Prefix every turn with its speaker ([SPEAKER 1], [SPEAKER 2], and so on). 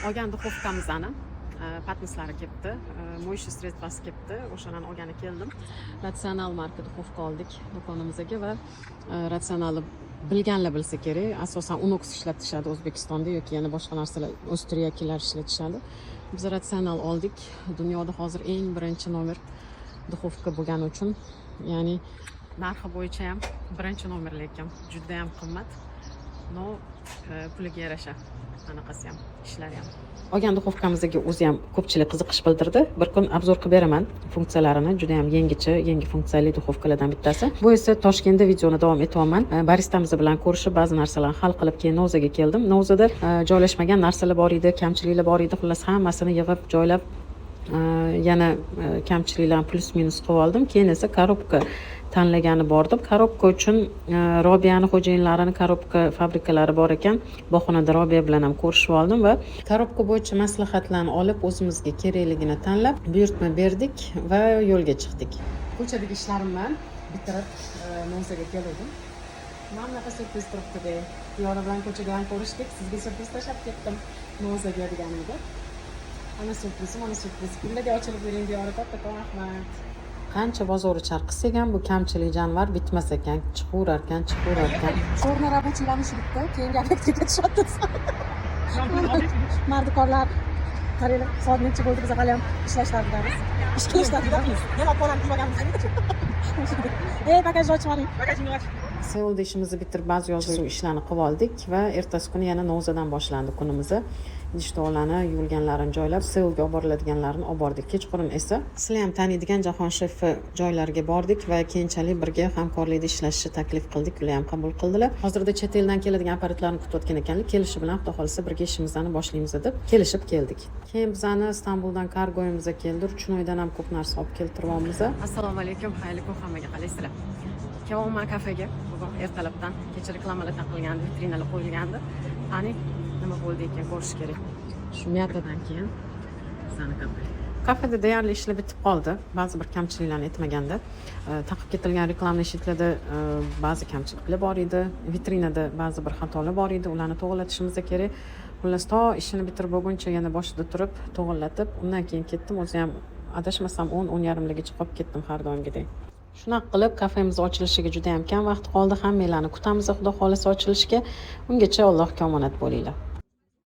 [SPEAKER 1] olgan duxovkamizni patnislari kelibdi, mo'yish sredствоsi kelibdi, o'shalarni olgani keldim. Ratsional marka duxovka oldik do'konimizga va ratsionalni bilganlar bilsa kerak, asosan unox ishlatishadi O'zbekistonda yoki yana boshqa narsalar Ostriyakilar ishlatishadi. Biz ratsional oldik. Dunyoda hozir eng birinchi nomer duxovka bo'lgani uchun, ya'ni narxi bo'yicha ham birinchi nomer, lekin juda ham qimmat. No, puliga yarasha qanaqasi ham, ishlari ham. Olgan duxovkamizga o'zi ham ko'pchilik qiziqish bildirdi. Bir kun obzor qilib beraman funksiyalarini. Juda ham yangi funksiyali duxovkalardan bittasi. Bu esa Toshkentda videoni davom etyapman. Baristamiz bilan ko'rishib, ba'zi narsalarni hal qilib keyin Novzaga keldim. Novzada joylashmagan narsalar bor edi, kamchiliklar bor edi. Xullas hammasini yig'ib, joylab, yana kamchiliklarni plus minus qilib oldim. Keyin esa korobka tanlagani bordim. Korobka uchun Robiyani xo'jayinlarining korobka fabrikalari bor ekan. Bu xonada Robiya bilan ham ko'rishib oldim va korobka bo'yicha maslahatlarni olib, o'zimizga kerakligini tanlab, buyurtma berdik va yo'lga chiqdik. Ko'chadagi ishlarimni bitirib, Novzaga keldim. Mana bunaqa surpriz turibdi. Piyola bilan ko'chada ham ko'rishdik. Sizga surpriz tashlab ketdim Novzaga degan edi. Mana surpriz. Kundaga ochilib bering Diyora, kattakon rahmat. Qancha bozori charqisiga ham bu kamchilik jonivor bitmas ekan, chiqaverarkan. Sho'rni rabochilarni ishlatdi, keyin gapga ketishyapti. Mardikorlar qaranglar, soat necha bo'ldi, biz hali ham ishlashdamiz. Ish qilishdamiz. Men opolam kiymaganmiz. Bagajni ochib oling. Bagajni och. Seulda ishimizni bitirib, ba'zi yozuv ishlarni qilib oldik va ertasi kuni yana Novzadan boshlandi kunimiz. Idish-to'g'larni yuvilganlarini joylab, Seulga olib boriladiganlarini olib bordik. Kechqurun esa sizlar ham taniydigan Jahon shefi joylariga bordik va keyinchalik birga hamkorlikda ishlashni taklif qildik. Ular ham qabul qildilar. Hozirda chet eldan keladigan apparatlarni kutayotgan ekanlik. Kelishi bilan Xudo xolisa birga ishimizni boshlaymiz deb kelishib keldik. Keyin bizani Istanbuldan kargoyimizga keldi. Ruchnoydan ham ko'p narsa olib keltiryapmiz. Assalomu alaykum, xayrli kun hammaga. Qalaysizlar? Kelyapman kafega. Bugun ertalabdan kecha reklamalar taqilgandi, vitrinalar qo'yilgandi. Qani nima bo'ldi ekan ko'rish kerak. Shu miyatadan keyin bizani kafeda deyarli ishlar bitib qoldi. Ba'zi bir kamchiliklarni aytmaganda, taqib ketilgan reklamni eshitlarda ba'zi kamchiliklar bor edi. Vitrinada ba'zi bir xatolar bor edi. Ularni to'g'irlatishimiz kerak. Xullas, to ishini bitirib bo'lguncha yana boshida turib, to'g'irlatib, undan keyin ketdim. O'zi ham adashmasam 10:30ligicha qolib ketdim har doimgidek. Shunaqa qilib kafemiz ochilishiga juda ham kam vaqt qoldi. Hammanglarni kutamiz, Xudo xolisa ochilishga. Ungacha Allohga omonat bo'linglar.